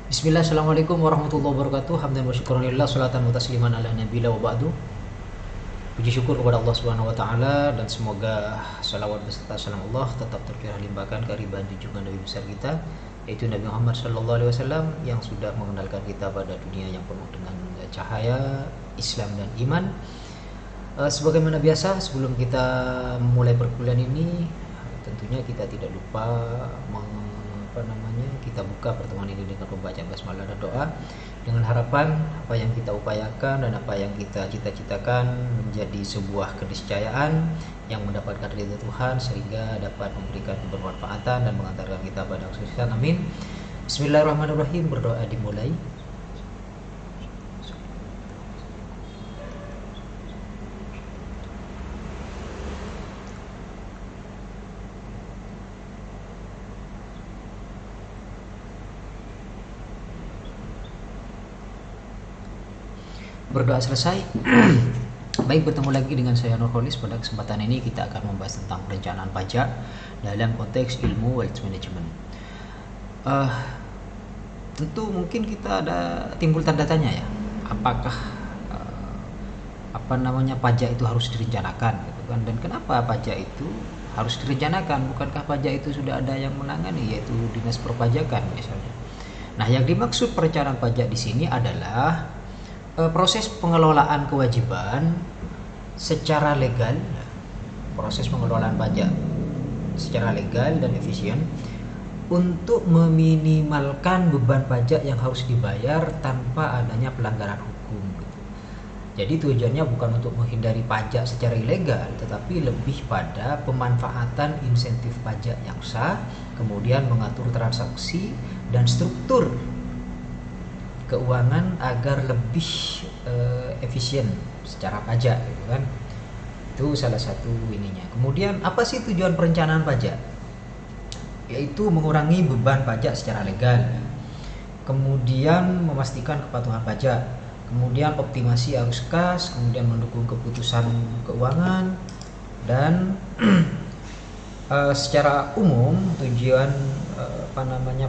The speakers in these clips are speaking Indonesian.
Bismillah, Assalamualaikum warahmatullahi wabarakatuh. Hamdan wa syukuranillah, salatan wa tasliman ala nabiyillah wa ba'du. Puji syukur kepada Allah Subhanahu wa taala dan semoga salawat beserta salam Allah tetap tercurah limpahkan ke ribuan junjungan Nabi besar kita, yaitu Nabi Muhammad sallallahu alaihi wasallam yang sudah mengenalkan kita pada dunia yang penuh dengan cahaya Islam dan iman. Sebagaimana biasa, sebelum kita memulai perkuliahan ini, tentunya kita tidak lupa kita buka pertemuan ini dengan pembacaan basmalah dan doa, dengan harapan apa yang kita upayakan dan apa yang kita cita-citakan menjadi sebuah keniscayaan yang mendapatkan ridha Tuhan, sehingga dapat memberikan kebermanfaatan dan mengantarkan kita pada kesuksesan. Amin. Bismillahirrahmanirrahim. Berdoa dimulai. Berdoa selesai. Baik, bertemu lagi dengan saya Nurholis. Pada kesempatan ini kita akan membahas tentang perencanaan pajak dalam konteks ilmu wealth management. Tentu mungkin kita ada timbul tanda tanya ya, apakah pajak itu harus direncanakan gitu kan, dan kenapa pajak itu harus direncanakan? Bukankah pajak itu sudah ada yang menangani, yaitu Dinas Perpajakan misalnya. Nah, yang dimaksud perencanaan pajak di sini adalah proses pengelolaan kewajiban secara legal, proses pengelolaan pajak secara legal dan efisien untuk meminimalkan beban pajak yang harus dibayar tanpa adanya pelanggaran hukum. Jadi tujuannya bukan untuk menghindari pajak secara ilegal, tetapi lebih pada pemanfaatan insentif pajak yang sah, kemudian mengatur transaksi dan struktur keuangan agar lebih efisien secara pajak gitu kan. Itu salah satu ininya. Kemudian apa sih tujuan perencanaan pajak? Yaitu mengurangi beban pajak secara legal, kemudian memastikan kepatuhan pajak, kemudian optimasi arus kas, kemudian mendukung keputusan keuangan, dan secara umum tujuan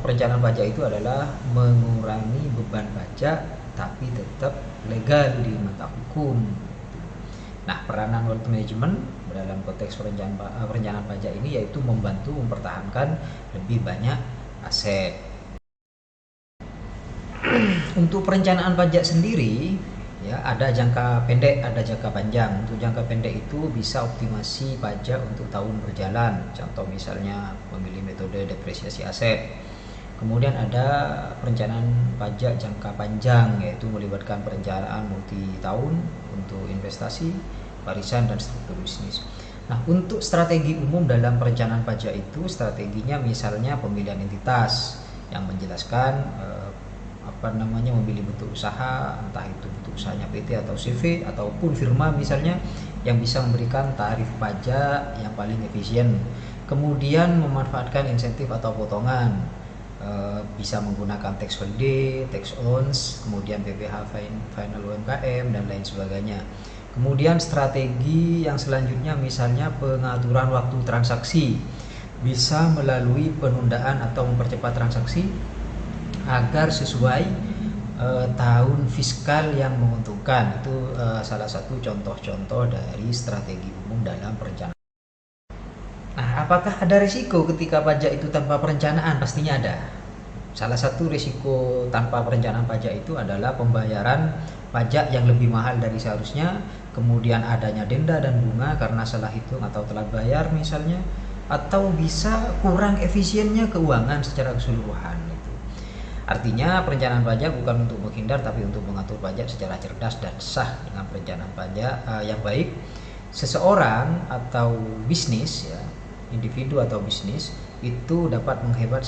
perencanaan pajak itu adalah mengurangi beban pajak tapi tetap legal di mata hukum. Nah, peranan wealth management dalam konteks perencanaan pajak ini yaitu membantu mempertahankan lebih banyak aset. Untuk perencanaan pajak sendiri ya, ada jangka pendek, ada jangka panjang. Untuk jangka pendek itu bisa optimasi pajak untuk tahun berjalan, contoh misalnya memilih metode depresiasi aset. Kemudian ada perencanaan pajak jangka panjang, yaitu melibatkan perencanaan multi tahun untuk investasi, warisan, dan struktur bisnis. Nah, untuk strategi umum dalam perencanaan pajak itu, strateginya misalnya pemilihan entitas yang menjelaskan memilih bentuk usaha, entah itu bentuk usahanya PT atau CV ataupun firma misalnya, yang bisa memberikan tarif pajak yang paling efisien. Kemudian memanfaatkan insentif atau potongan, bisa menggunakan tax holiday, tax allowance, kemudian PPh final UMKM dan lain sebagainya. Kemudian strategi yang selanjutnya misalnya pengaturan waktu transaksi, bisa melalui penundaan atau mempercepat transaksi agar sesuai tahun fiskal yang menguntungkan. Itu salah satu contoh-contoh dari strategi umum dalam perencanaan. Nah, apakah ada risiko ketika pajak itu tanpa perencanaan? Pastinya ada. Salah satu risiko tanpa perencanaan pajak itu adalah pembayaran pajak yang lebih mahal dari seharusnya, kemudian adanya denda dan bunga karena salah hitung atau telat bayar misalnya, atau bisa kurang efisiennya keuangan secara keseluruhan. Artinya perencanaan pajak bukan untuk menghindar, tapi untuk mengatur pajak secara cerdas dan sah. Dengan perencanaan pajak yang baik, seseorang atau bisnis ya, individu atau bisnis itu dapat menghemat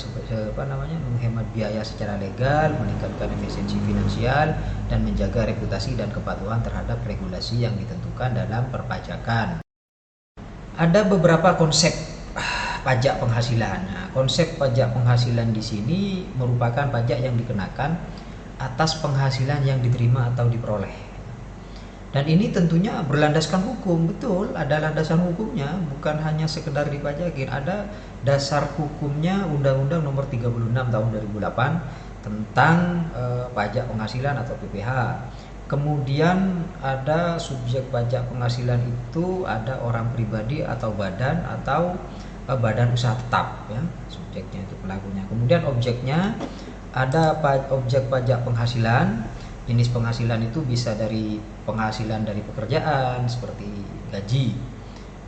biaya secara legal, meningkatkan efisiensi finansial, dan menjaga reputasi dan kepatuhan terhadap regulasi yang ditentukan dalam perpajakan. Ada beberapa konsep pajak penghasilan. Nah, konsep pajak penghasilan di sini merupakan pajak yang dikenakan atas penghasilan yang diterima atau diperoleh. Dan ini tentunya berlandaskan hukum. Betul, ada landasan hukumnya, bukan hanya sekedar dipajakin. Ada dasar hukumnya, Undang-Undang Nomor 36 Tahun 2008 tentang pajak penghasilan atau PPh. Kemudian ada subjek pajak penghasilan itu ada orang pribadi atau badan usaha tetap ya, subjeknya itu pelakunya. Kemudian objeknya ada objek pajak penghasilan. Jenis penghasilan itu bisa dari penghasilan dari pekerjaan seperti gaji,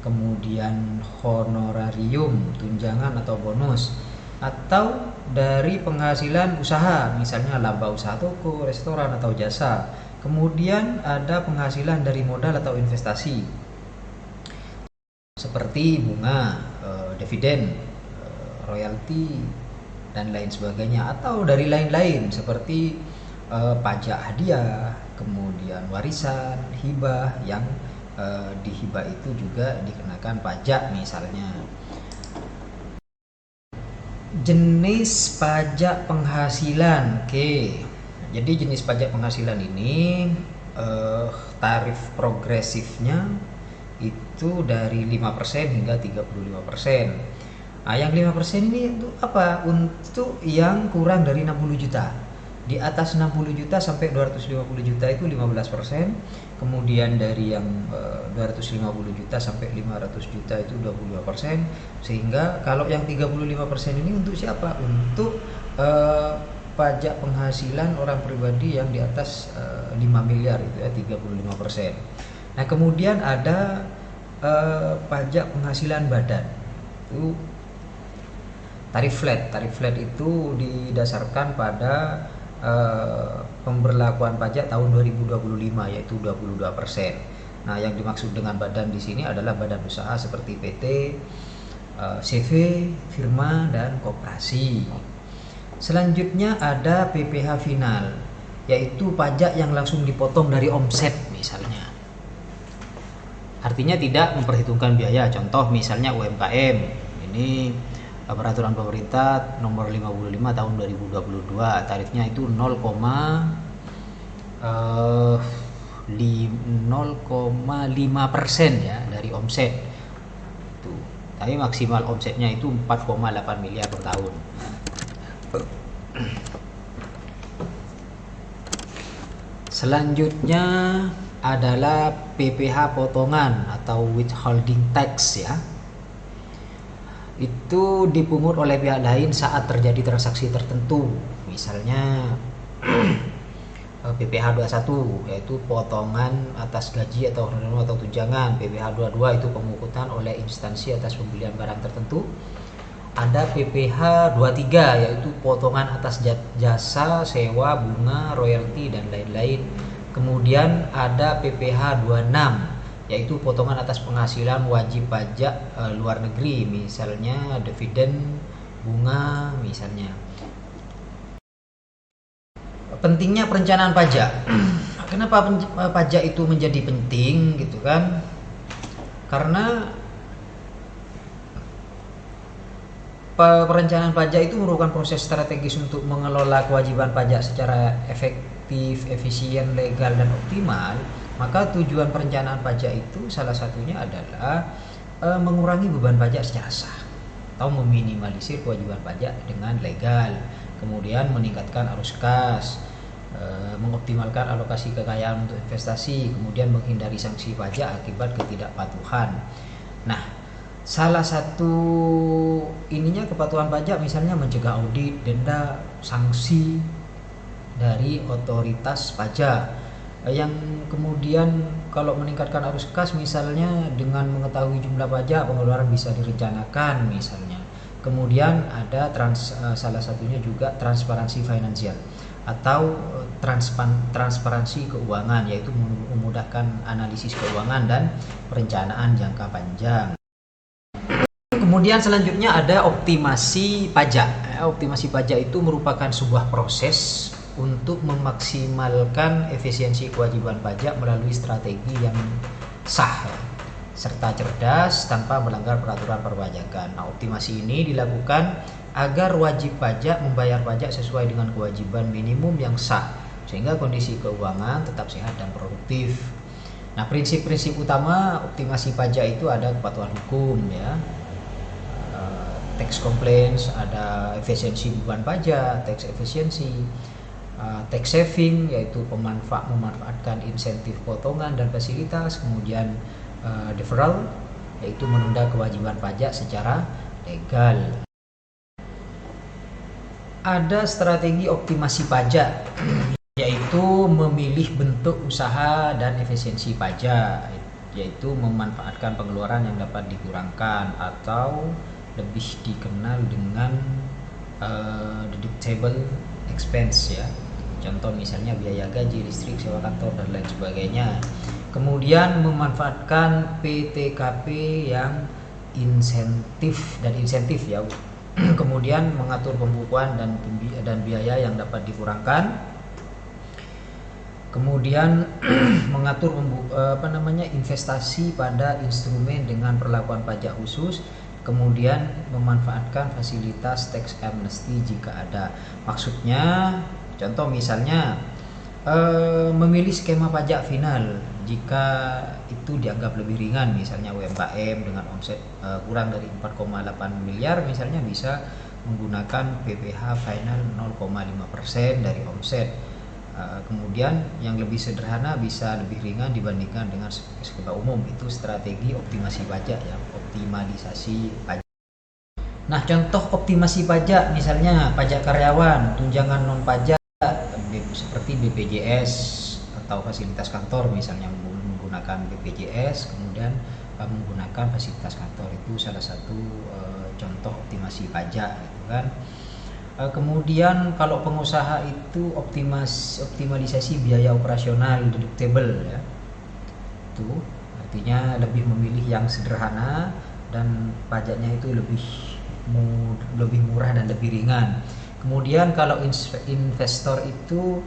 kemudian honorarium, tunjangan atau bonus, atau dari penghasilan usaha, misalnya laba usaha toko, restoran atau jasa. Kemudian ada penghasilan dari modal atau investasi seperti bunga, dividen, royalti dan lain sebagainya, atau dari lain-lain seperti pajak hadiah, kemudian warisan, hibah yang di hibah itu juga dikenakan pajak misalnya. Jenis pajak penghasilan. Oke. Jadi jenis pajak penghasilan ini tarif progresifnya itu dari 5% hingga 35%. Nah, yang 5% ini untuk apa? Untuk yang kurang dari 60 juta. Di atas 60 juta sampai 250 juta itu 15%. Kemudian dari yang 250 juta sampai 500 juta itu 25%. Sehingga kalau yang 35% ini untuk siapa? Untuk pajak penghasilan orang pribadi yang di atas 5 miliar itu ya, 35%. Nah, kemudian ada pajak penghasilan badan. Itu tarif flat. Tarif flat itu didasarkan pada pemberlakuan pajak tahun 2025 yaitu 22%. Nah, yang dimaksud dengan badan di sini adalah badan usaha seperti PT, CV, firma dan koperasi. Selanjutnya ada PPh final, yaitu pajak yang langsung dipotong dari omset misalnya. Artinya tidak memperhitungkan biaya. Contoh misalnya UMKM. Ini peraturan pemerintah nomor 55 tahun 2022, tarifnya itu 0,5% ya dari omset. Tuh. Tapi maksimal omsetnya itu 4,8 miliar per tahun. Selanjutnya adalah PPh potongan atau withholding tax ya. Itu dipungut oleh pihak lain saat terjadi transaksi tertentu. Misalnya PPh 21 yaitu potongan atas gaji atau honorer atau tunjangan. PPh 22 itu pemungutan oleh instansi atas pembelian barang tertentu. Ada PPh 23 yaitu potongan atas jasa, sewa, bunga, royalti dan lain-lain. Kemudian ada PPh 26 yaitu potongan atas penghasilan wajib pajak luar negeri, misalnya dividen, bunga misalnya. Pentingnya perencanaan pajak. Kenapa pajak itu menjadi penting gitu kan? Karena perencanaan pajak itu merupakan proses strategis untuk mengelola kewajiban pajak secara efektif, efisien, legal, dan optimal. Maka tujuan perencanaan pajak itu salah satunya adalah mengurangi beban pajak secara sah atau meminimalisir kewajiban pajak dengan legal, kemudian meningkatkan arus kas, mengoptimalkan alokasi kekayaan untuk investasi, kemudian menghindari sanksi pajak akibat ketidakpatuhan. Nah, salah satu ininya kepatuhan pajak misalnya mencegah audit, denda, sanksi dari otoritas pajak. Yang kemudian kalau meningkatkan arus kas misalnya dengan mengetahui jumlah pajak, pengeluaran bisa direncanakan misalnya. Kemudian ada salah satunya juga transparansi finansial atau transparansi keuangan, yaitu memudahkan analisis keuangan dan perencanaan jangka panjang. Kemudian selanjutnya ada optimasi pajak. Optimasi pajak itu merupakan sebuah proses untuk memaksimalkan efisiensi kewajiban pajak melalui strategi yang sah serta cerdas tanpa melanggar peraturan perpajakan. Nah, optimasi ini dilakukan agar wajib pajak membayar pajak sesuai dengan kewajiban minimum yang sah sehingga kondisi keuangan tetap sehat dan produktif. Nah, prinsip-prinsip utama optimasi pajak itu ada kepatuhan hukum ya, tax compliance, ada efisiensi beban pajak, tax efisiensi, tax saving yaitu memanfaatkan insentif potongan dan fasilitas, kemudian deferral yaitu menunda kewajiban pajak secara legal. Ada strategi optimasi pajak yaitu memilih bentuk usaha dan efisiensi pajak, yaitu memanfaatkan pengeluaran yang dapat dikurangkan atau lebih dikenal dengan deductible expense ya. Contoh misalnya biaya gaji, listrik, sewa kantor dan lain sebagainya. Kemudian memanfaatkan PTKP yang insentif ya. Kemudian mengatur pembukuan dan biaya yang dapat dikurangkan. Kemudian mengatur investasi pada instrumen dengan perlakuan pajak khusus. Kemudian memanfaatkan fasilitas tax amnesty jika ada. Maksudnya, contoh misalnya memilih skema pajak final jika itu dianggap lebih ringan, misalnya UMKM dengan omset kurang dari 4,8 miliar misalnya bisa menggunakan PPh final 0,5% dari omset. Kemudian yang lebih sederhana bisa lebih ringan dibandingkan dengan skema umum. Itu strategi optimasi pajak ya, optimalisasi pajak. Nah, contoh optimasi pajak misalnya pajak karyawan, tunjangan non pajak seperti BPJS atau fasilitas kantor, misalnya menggunakan BPJS kemudian menggunakan fasilitas kantor, itu salah satu contoh optimasi pajak gitu kan. Kemudian kalau pengusaha itu optimalisasi biaya operasional deductible ya, itu artinya lebih memilih yang sederhana dan pajaknya itu lebih murah dan lebih ringan. Kemudian kalau investor itu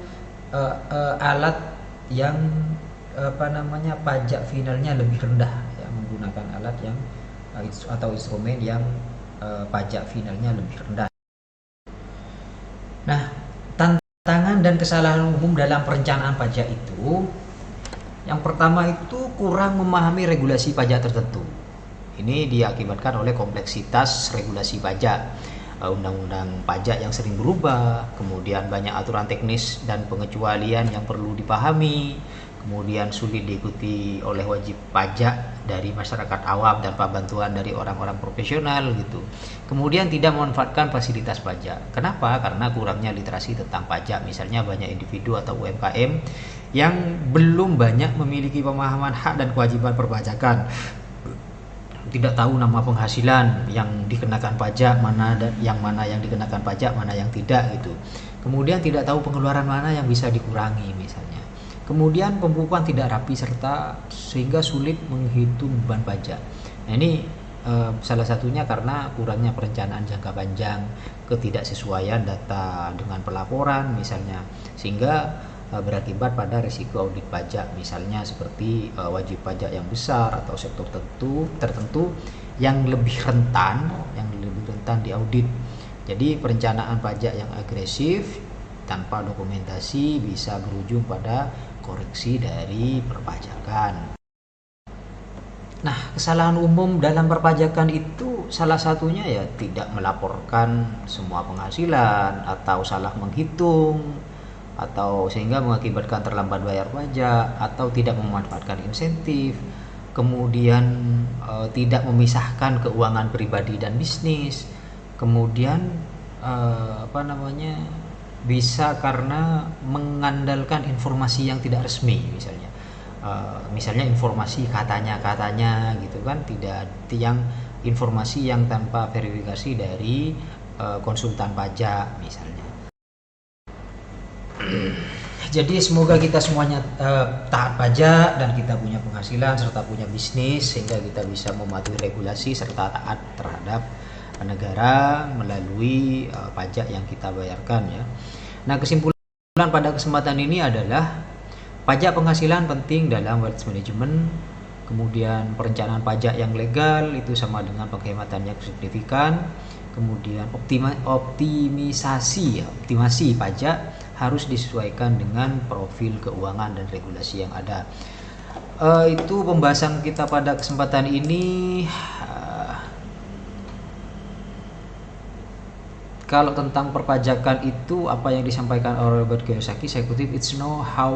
alat yang pajak finalnya lebih rendah ya, menggunakan alat yang atau instrumen yang pajak finalnya lebih rendah. Nah, tantangan dan kesalahan umum dalam perencanaan pajak itu, yang pertama itu kurang memahami regulasi pajak tertentu. Ini diakibatkan oleh kompleksitas regulasi pajak, undang-undang pajak yang sering berubah, kemudian banyak aturan teknis dan pengecualian yang perlu dipahami, kemudian sulit diikuti oleh wajib pajak dari masyarakat awam tanpa bantuan dari orang-orang profesional gitu. Kemudian tidak memanfaatkan fasilitas pajak. Kenapa? Karena kurangnya literasi tentang pajak. Misalnya banyak individu atau UMKM yang belum banyak memiliki pemahaman hak dan kewajiban perpajakan. Tidak tahu nama penghasilan yang dikenakan pajak, mana yang dikenakan pajak, mana yang tidak gitu. Kemudian tidak tahu pengeluaran mana yang bisa dikurangi misalnya. Kemudian pembukuan tidak rapi sehingga sulit menghitung beban pajak. Nah, ini salah satunya karena kurangnya perencanaan jangka panjang, ketidaksesuaian data dengan pelaporan misalnya, sehingga berakibat pada risiko audit pajak, misalnya seperti wajib pajak yang besar atau sektor tertentu yang lebih rentan diaudit. Jadi perencanaan pajak yang agresif tanpa dokumentasi bisa berujung pada koreksi dari perpajakan. Nah, kesalahan umum dalam perpajakan itu salah satunya ya tidak melaporkan semua penghasilan atau salah menghitung, atau sehingga mengakibatkan terlambat bayar pajak, atau tidak memanfaatkan insentif, kemudian tidak memisahkan keuangan pribadi dan bisnis, kemudian bisa karena mengandalkan informasi yang tidak resmi misalnya informasi katanya gitu kan, tidak yang informasi yang tanpa verifikasi dari konsultan pajak misalnya. Jadi semoga kita semuanya taat pajak dan kita punya penghasilan serta punya bisnis, sehingga kita bisa mematuhi regulasi serta taat terhadap negara melalui pajak yang kita bayarkan ya. Nah, kesimpulan pada kesempatan ini adalah pajak penghasilan penting dalam wealth management. Kemudian perencanaan pajak yang legal itu sama dengan penghematan yang signifikan. Kemudian optimasi pajak harus disesuaikan dengan profil keuangan dan regulasi yang ada. Itu pembahasan kita pada kesempatan ini. Kalau tentang perpajakan itu apa yang disampaikan oleh Robert Kiyosaki, saya kutip, it's not how